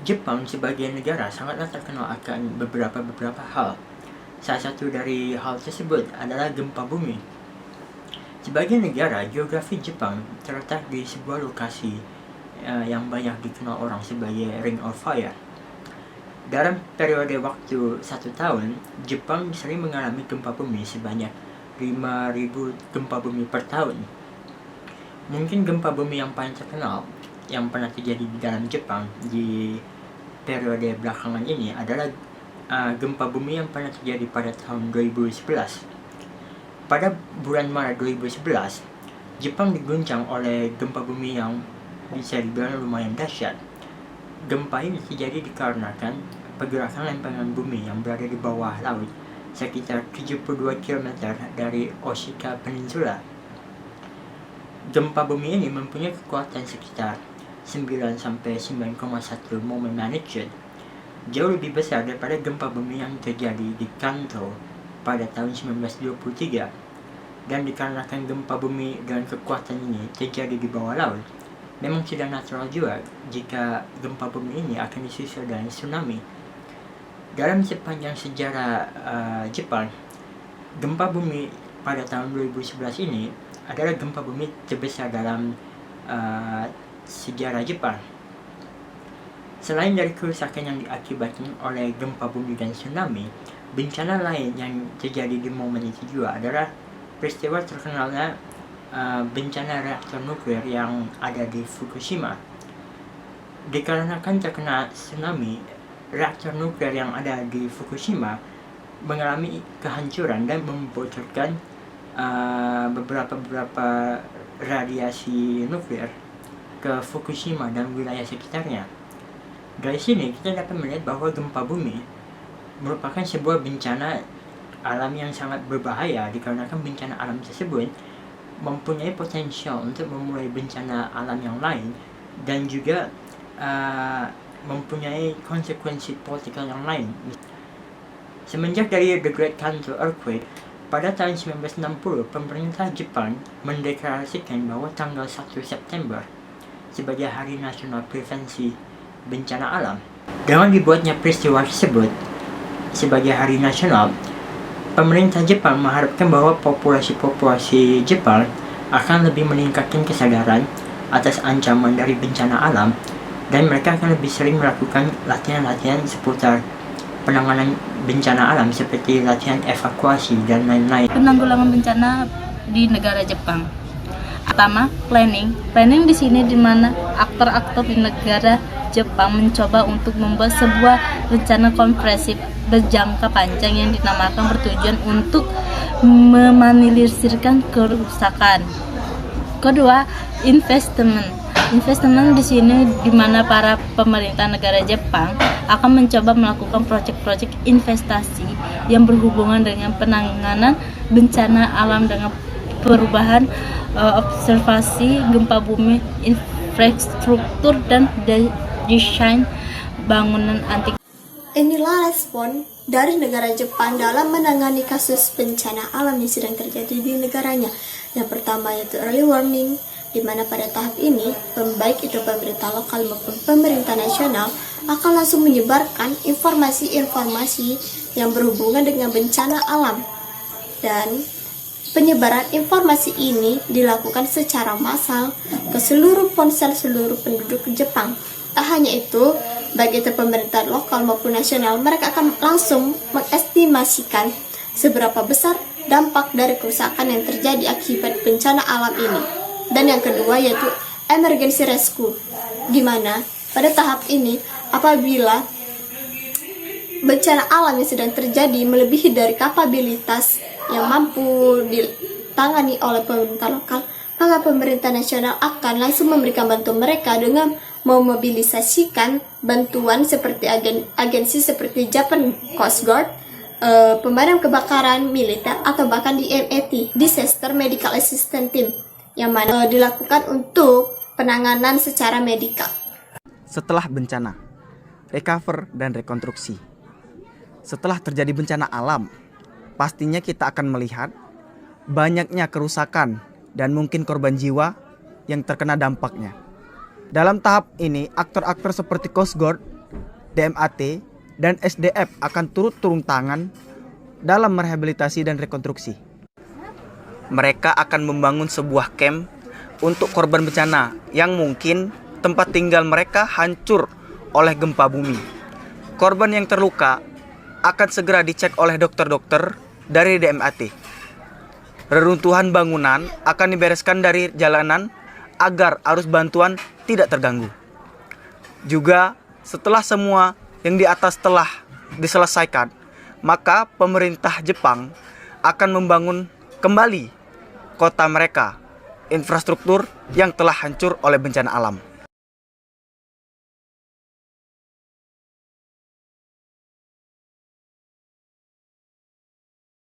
Jepang sebagai negara sangatlah terkenal akan beberapa hal. Salah satu dari hal tersebut adalah gempa bumi. Sebagai negara, geografi Jepang terletak di sebuah lokasi yang banyak dikenal orang sebagai Ring of Fire. Dalam periode waktu 1 tahun, Jepang sering mengalami gempa bumi sebanyak 5.000 gempa bumi per tahun. Mungkin gempa bumi yang paling terkenal yang pernah terjadi di dalam Jepang di periode belakangan ini adalah gempa bumi yang pernah terjadi pada tahun 2011. Pada bulan Maret 2011, Jepang diguncang oleh gempa bumi yang bisa dibilang lumayan dahsyat. Gempa ini terjadi dikarenakan pergerakan lempengan bumi yang berada di bawah laut sekitar 72 km dari Oshika Peninsula. Gempa bumi ini mempunyai kekuatan sekitar 9-9,1 moment magnitude, jauh lebih besar daripada gempa bumi yang terjadi di Kanto pada tahun 1923. Dan dikarenakan gempa bumi dengan kekuatan ini terjadi di bawah laut, memang tidak natural juga jika gempa bumi ini akan disusul dengan tsunami. Dalam sepanjang sejarah Jepang, gempa bumi pada tahun 2011 ini adalah gempa bumi terbesar dalam sejarah Jepang. Selain dari kerusakan yang diakibatkan oleh gempa bumi dan tsunami, bencana lain yang terjadi di momen itu juga adalah peristiwa terkenalnya bencana reaktor nuklir yang ada di Fukushima. Dikarenakan terkena tsunami, reaktor nuklir yang ada di Fukushima mengalami kehancuran dan membocorkan beberapa radiasi nuklir ke Fukushima dan wilayah sekitarnya. Dari sini kita dapat melihat bahwa gempa bumi merupakan sebuah bencana alam yang sangat berbahaya, dikarenakan bencana alam tersebut mempunyai potensial untuk memulai bencana alam yang lain dan juga mempunyai konsekuensi politikal yang lain. Semenjak dari The Great Kanto Earthquake pada tahun 1960, pemerintah Jepang mendeklarasikan bahwa tanggal 1 September sebagai Hari Nasional Prevensi Bencana Alam. Dengan dibuatnya peristiwa tersebut sebagai Hari Nasional, pemerintah Jepang mengharapkan bahwa populasi Jepang akan lebih meningkatkan kesadaran atas ancaman dari bencana alam, dan mereka akan lebih sering melakukan latihan-latihan seputar penanganan bencana alam seperti latihan evakuasi dan lain-lain. Penanggulangan bencana di negara Jepang. Pertama, planning di sini di mana aktor-aktor di negara Jepang mencoba untuk membuat sebuah rencana komprehensif berjangka panjang yang dinamakan bertujuan untuk meminimalisirkan kerusakan. Kedua, investment di sini di mana para pemerintah negara Jepang akan mencoba melakukan proyek-proyek investasi yang berhubungan dengan penanganan bencana alam dengan perubahan observasi gempa bumi, infrastruktur dan desain bangunan anti. Inilah respon dari negara Jepang dalam menangani kasus bencana alam yang sedang terjadi di negaranya. Yang pertama yaitu early warning, di mana pada tahap ini, baik itu pemerintah lokal maupun pemerintah nasional akan langsung menyebarkan informasi-informasi yang berhubungan dengan bencana alam. Dan penyebaran informasi ini dilakukan secara massal ke seluruh ponsel seluruh penduduk Jepang. Tak hanya itu, baik itu pemerintah lokal maupun nasional, mereka akan langsung mengestimasikan seberapa besar dampak dari kerusakan yang terjadi akibat bencana alam ini. Dan yang kedua yaitu emergency rescue, di mana pada tahap ini apabila bencana alam yang sedang terjadi melebihi dari kapabilitas yang mampu ditangani oleh pemerintah lokal, maka pemerintah nasional akan langsung memberikan bantuan mereka dengan memobilisasikan bantuan seperti agensi seperti Japan Coast Guard, pemadam kebakaran militer, atau bahkan DMAT, Disaster Medical Assistance Team, yang mana dilakukan untuk penanganan secara medikal. Setelah bencana, recover dan rekonstruksi. Setelah terjadi bencana alam, pastinya kita akan melihat banyaknya kerusakan dan mungkin korban jiwa yang terkena dampaknya. Dalam tahap ini, aktor-aktor seperti Coast Guard DMAT, dan SDF akan turun tangan dalam merehabilitasi dan rekonstruksi. Mereka akan membangun sebuah camp untuk korban bencana yang mungkin tempat tinggal mereka hancur oleh gempa bumi. Korban yang terluka akan segera dicek oleh dokter-dokter dari DMAT. Reruntuhan bangunan akan dibereskan dari jalanan agar arus bantuan tidak terganggu. Juga setelah semua yang di atas telah diselesaikan, maka pemerintah Jepang akan membangun kembali kota mereka, infrastruktur yang telah hancur oleh bencana alam.